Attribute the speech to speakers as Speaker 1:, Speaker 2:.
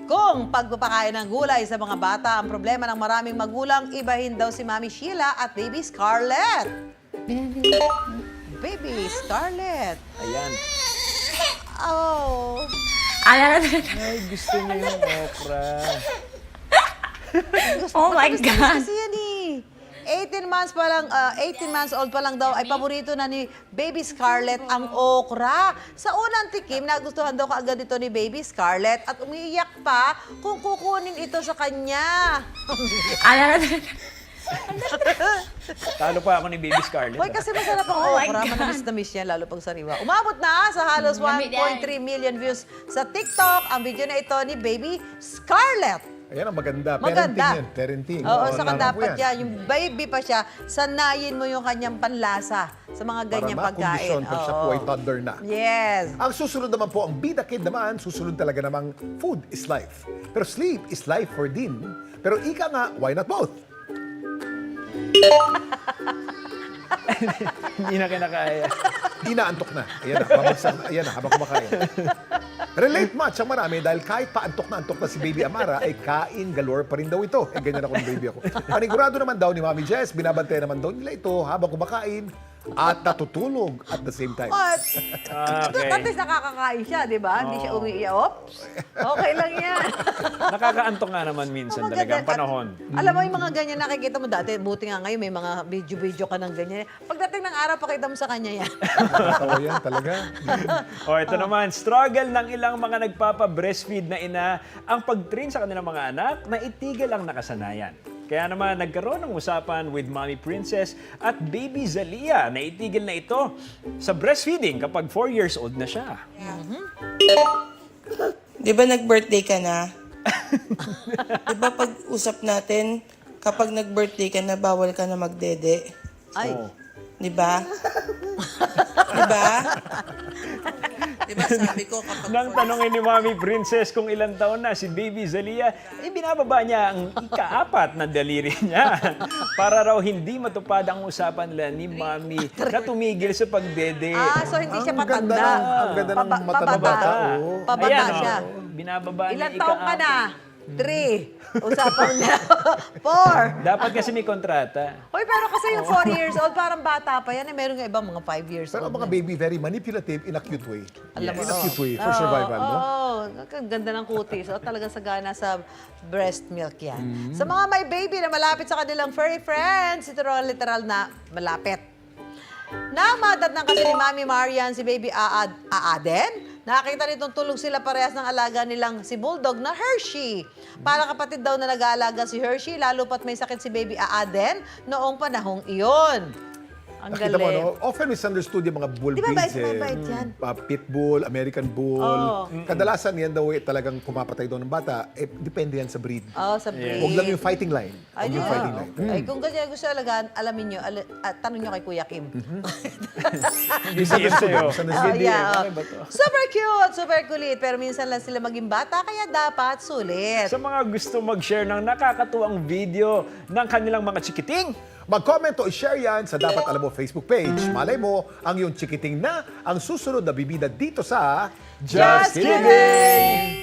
Speaker 1: Kung pagpapakain ng gulay sa mga bata ang problema ng maraming magulang, ibahin daw si Mami Sheila at Baby Scarlett. Baby Scarlett.
Speaker 2: Ayan.
Speaker 1: Oh.
Speaker 2: Ay, gusto niya yung okra.
Speaker 3: Oh my
Speaker 1: Matamis-tamis
Speaker 3: God.
Speaker 1: Kasi yan eh. 18 months old pa lang daw ay paborito na ni Baby Scarlett ang okra. Sa unang tikim, nagustuhan daw kaagad ito ni Baby Scarlett at umiiyak pa kung kukunin ito sa kanya.
Speaker 2: Talo pa ako ni Baby Scarlett.
Speaker 1: Hoy, kasi masarap ang
Speaker 3: Oh my
Speaker 1: okra.
Speaker 3: God.
Speaker 1: Manamis-namis yan, lalo pag sariwa. Umabot na sa halos 1.3 million views sa TikTok ang video na ito ni Baby Scarlett.
Speaker 4: Ayan ang maganda.
Speaker 1: Maganda.
Speaker 4: Parenting yan. Parenting.
Speaker 1: Oo, saka
Speaker 4: tama po
Speaker 1: dapat
Speaker 4: yan.
Speaker 1: yan, yung baby pa siya, sanayin mo yung kanyang panlasa sa mga ganyang
Speaker 4: Para
Speaker 1: pagkain.
Speaker 4: makondisyon pag siya po ay toddler na.
Speaker 1: Yes.
Speaker 4: Ang susunod naman po, ang Bida Kid naman, susunod talaga namang food is life. Pero sleep is life for din. Pero ika nga, why not both?
Speaker 2: Hindi na kinakaya.
Speaker 4: Inaantok na. Ayan na, habang kumakain. Relate much ang marami dahil kahit pa antok na si Baby Amara, ay kain galore pa rin daw ito. Eh, ganyan ako ng baby ako. Panigurado naman daw ni Mami Jess, binabantayan naman daw nila ito habang kumakain at natutulog at the same time.
Speaker 1: At
Speaker 2: Okay.
Speaker 1: at least nakakakain siya, di ba? Hindi siya umiiyak. Oops. Okay lang yan.
Speaker 2: Nakakaantok nga naman minsan
Speaker 1: Mga
Speaker 2: talaga
Speaker 1: ganyan.
Speaker 2: ang panahon.
Speaker 1: At alam mo yung mga ganyan nakikita mo dati, buti nga ngayon may mga video-video ka ng ganyan. Pagdating ng araw, pakita mo sa kanya yan.
Speaker 4: Tawa yan talaga.
Speaker 2: O ito naman, struggle ng ilang mga nagpapa-breastfeed na ina ang pag-train sa kanilang mga anak na itigil ang nakasanayan. Kaya naman nagkaroon ng usapan with Mommy Princess at Baby Zalia na itigil na ito sa breastfeeding kapag 4 years old na siya.
Speaker 5: Di ba nag-birthday ka na? Di ba pag-usap natin, kapag nag-birthday ka na, bawal ka na magdede?
Speaker 1: Ay.
Speaker 2: Oh.
Speaker 5: Di ba? Di ba? Di ba sabi ko kapag...
Speaker 2: Nang tanongin ni Mommy Princess kung ilang taon na si Baby Zalia, binababa niya ang ika-4 na daliri niya para raw hindi matupad ang usapan nila ni Mommy na tumigil sa pagdede.
Speaker 1: So hindi siya
Speaker 4: Ang ganda
Speaker 1: patanda.
Speaker 4: ang ganda ng mata ng bata. Oh.
Speaker 1: Pabata
Speaker 2: Ayan,
Speaker 1: siya.
Speaker 2: binababa niya
Speaker 1: Ilan taong ka
Speaker 2: ika-4.
Speaker 1: na? 3. Usapan niya. 4.
Speaker 2: Dapat kasi may kontrata.
Speaker 1: Hoy, pero kasi yung 4 years old, parang bata pa yan. Meron nga ibang mga 5 years
Speaker 4: Pero
Speaker 1: old.
Speaker 4: ang mga
Speaker 1: na.
Speaker 4: baby, very manipulative in a cute way.
Speaker 1: Alam mo,
Speaker 4: In a cute way, for
Speaker 1: Oo,
Speaker 4: survival, no?
Speaker 1: Oo, ang ganda ng kutis. O talagang sagana sa breast milk yan. Sa mga may baby na malapit sa kanilang furry friends, ito raw literal na malapit. Nang madatnan kasi ni Mami Marian si Baby Aaden, nakita nitong tulog sila parehas ng alaga nilang si Bulldog na Hershey. Para kapatid daw na nag-aalaga si Hershey, lalo pat may sakit si Baby Aaden noong panahong iyon. Ang
Speaker 4: Nakita mo,
Speaker 1: galing.
Speaker 4: no? Often misunderstood yung mga bull
Speaker 1: Di ba
Speaker 4: breeds.
Speaker 1: bait yan?
Speaker 4: Pitbull, American Bull.
Speaker 1: Oo.
Speaker 4: Kadalasan yan daw talagang pumapatay daw ng bata. Depende yan sa breed.
Speaker 1: Oh, sa breed.
Speaker 4: Huwag lang yung fighting line. Huwag
Speaker 1: Ay,
Speaker 4: yung
Speaker 1: di
Speaker 4: fighting
Speaker 1: ba?
Speaker 4: line.
Speaker 1: Ay, kung ganyan gusto alagaan, alamin nyo, tanong nyo kay Kuya Kim.
Speaker 2: Bisiin sa'yo.
Speaker 4: Misunderstood.
Speaker 1: Yeah, super cute, super kulit, pero minsan lang sila maging bata, kaya dapat sulit.
Speaker 2: Sa mga gusto mag-share ng nakakatuwang video ng kanilang mga chikiting,
Speaker 4: Mag-comment o i-share yan sa Dapat Alam Mo Facebook page. Malay mo, ang iyong chikiting na ang susunod na bibida dito sa
Speaker 1: Just kidding!